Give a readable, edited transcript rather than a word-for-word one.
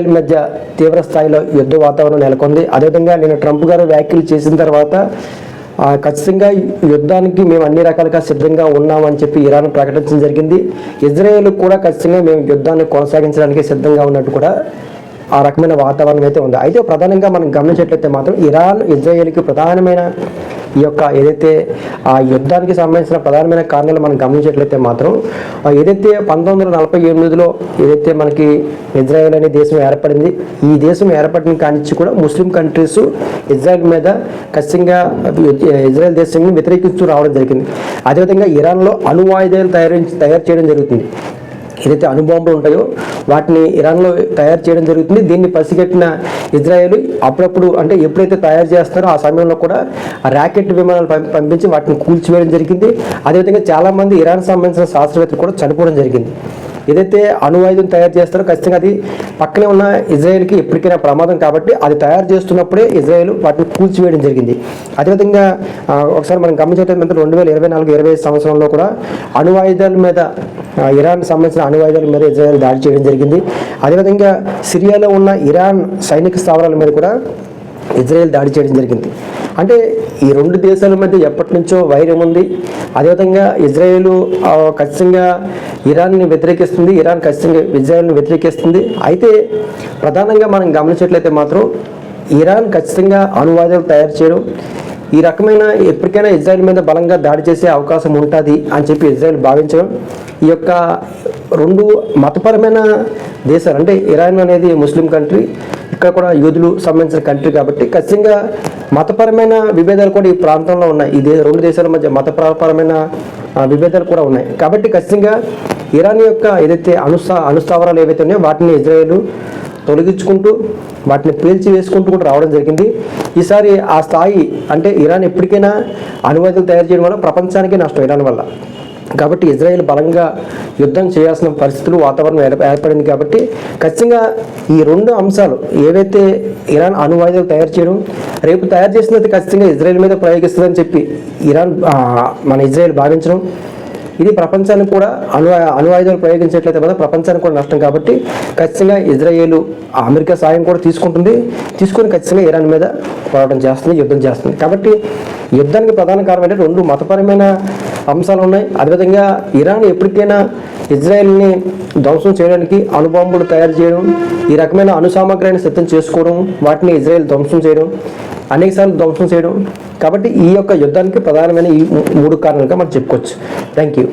Israel మధ్య తీవ్ర స్థాయిలో యుద్ధ వాతావరణం నెలకొంది. అదేవిధంగా నేను ట్రంప్ గారు వ్యాఖ్యలు చేసిన తర్వాత ఖచ్చితంగా యుద్ధానికి మేము అన్ని రకాలుగా సిద్ధంగా ఉన్నామని చెప్పి ఇరాన్ ప్రకటించడం జరిగింది. ఇజ్రాయెల్ కూడా ఖచ్చితంగా మేము యుద్ధాన్ని కొనసాగించడానికి సిద్ధంగా ఉన్నట్టు కూడా ఆ రకమైన వాతావరణం అయితే ఉంది. అయితే ప్రధానంగా మనం గమనించినట్లయితే మాత్రం ఇరాన్ ఇజ్రాయెల్కి ప్రధానమైన ఈ యొక్క ఏదైతే ఆ యుద్ధానికి సంబంధించిన ప్రధానమైన కారణాలు మనం గమనించినట్లయితే మాత్రం ఏదైతే 1948లో ఏదైతే మనకి ఇజ్రాయెల్ అనే దేశం ఏర్పడింది, ఈ దేశం ఏర్పడిన కానించి కూడా ముస్లిం కంట్రీస్ ఇజ్రాయెల్ మీద ఖచ్చితంగా ఇజ్రాయెల్ దేశాన్ని వ్యతిరేకిస్తూ రావడం జరిగింది. అదేవిధంగా ఇరాన్లో అణువాయుధాలు తయారు చేయడం జరుగుతుంది. ఏదైతే అణుబాంబులు ఉంటాయో వాటిని ఇరాన్లో తయారు చేయడం జరుగుతుంది. దీన్ని పసిగట్టిన ఇజ్రాయెల్ అప్పుడప్పుడు అంటే ఎప్పుడైతే తయారు చేస్తారో ఆ సమయంలో కూడా ర్యాకెట్ విమానాలు పంపించి వాటిని కూల్చివేయడం జరిగింది. అదేవిధంగా చాలామంది ఇరాన్ సంబంధించిన శాస్త్రవేత్తలు కూడా చనిపోవడం జరిగింది. ఏదైతే అణువాయుధం తయారు చేస్తారో ఖచ్చితంగా అది పక్కనే ఉన్న ఇజ్రాయెల్కి ఎప్పటికైనా ప్రమాదం కాబట్టి అది తయారు చేస్తున్నప్పుడే ఇజ్రాయెల్ వాటిని కూల్చివేయడం జరిగింది. అదేవిధంగా ఒకసారి మనం గమనించేటంటే 2024-25 సంవత్సరంలో కూడా అణువాయుధాల మీద ఇరాన్ సంబంధించిన అణువాయుధాల మీద ఇజ్రాయెల్ దాడి చేయడం జరిగింది. అదేవిధంగా సిరియాలో ఉన్న ఇరాన్ సైనిక స్థావరాల మీద కూడా ఇజ్రాయెల్ దాడి చేయడం జరిగింది. అంటే ఈ రెండు దేశాల మధ్య ఎప్పటి నుంచో వైరం ఉంది. అదేవిధంగా ఇజ్రాయెల్ ఖచ్చితంగా ఇరాన్ని వ్యతిరేకిస్తుంది, ఇరాన్ ఖచ్చితంగా ఇజ్రాయెల్ని వ్యతిరేకిస్తుంది. అయితే ప్రధానంగా మనం గమనించినట్లయితే మాత్రం ఇరాన్ ఖచ్చితంగా అణువాయుధాలు తయారు చేయడం, ఈ రకమైన ఎప్పటికైనా ఇజ్రాయెల్ మీద బలంగా దాడి చేసే అవకాశం ఉంటుంది అని చెప్పి ఇజ్రాయెల్ భావించడం, ఈ యొక్క రెండు మతపరమైన దేశాలు అంటే ఇరాన్ అనేది ముస్లిం కంట్రీ, ఇక్కడ కూడా యూదులు సంబంధించిన కంట్రీ కాబట్టి ఖచ్చితంగా మతపరమైన విభేదాలు కూడా ఈ ప్రాంతంలో ఉన్నాయి. ఈ రెండు దేశాల మధ్య మతపరమైన విభేదాలు కూడా ఉన్నాయి. కాబట్టి ఖచ్చితంగా ఇరాన్ యొక్క ఏదైతే అణుస్థావరాలు ఏవైతే ఉన్నాయో వాటిని ఇజ్రాయెల్ తొలగించుకుంటూ వాటిని పేల్చి వేసుకుంటూ కూడా రావడం జరిగింది. ఈసారి ఆ స్థాయి అంటే ఇరాన్ ఎప్పటికైనా అణువాయుధాలు తయారు చేయడం వల్ల ప్రపంచానికి నష్టం ఇరాన్ వల్ల. కాబట్టి ఇజ్రాయెల్ బలంగా యుద్ధం చేయాల్సిన పరిస్థితులు వాతావరణం ఏర్పడింది. కాబట్టి ఖచ్చితంగా ఈ రెండు అంశాలు ఏవైతే ఇరాన్ అణువాయుధాలు తయారు చేయడం, రేపు తయారు చేసినది ఖచ్చితంగా ఇజ్రాయెల్ మీద ప్రయోగిస్తుందని చెప్పి మన ఇజ్రాయెల్ భావించడం, ఇది ప్రపంచానికి కూడా అణువాయుధాలు ప్రయోగించేట్లయితే మాత్రం ప్రపంచానికి కూడా నష్టం. కాబట్టి ఖచ్చితంగా ఇజ్రాయెల్ అమెరికా సాయం కూడా తీసుకొని ఖచ్చితంగా ఇరాన్ మీద పోరాటం చేస్తుంది, యుద్ధం చేస్తుంది. కాబట్టి యుద్ధానికి ప్రధాన కారణం అంటే రెండు మతపరమైన అంశాలు ఉన్నాయి. అదేవిధంగా ఇరాన్ ఎప్పటికైనా ఇజ్రాయెల్ని ధ్వంసం చేయడానికి అణుబాంబులు తయారు చేయడం, ఈ రకమైన అణు సామగ్రిని సిద్ధం చేసుకోవడం, వాటిని ఇజ్రాయెల్ ధ్వంసం చేయడం, అనేకసార్లు ధ్వంసం చేయడం. కాబట్టి ఈ యొక్క యుద్ధానికి ప్రధానమైన ఈ మూడు కారణాలుగా మనం చెప్పుకోవచ్చు. Thank you.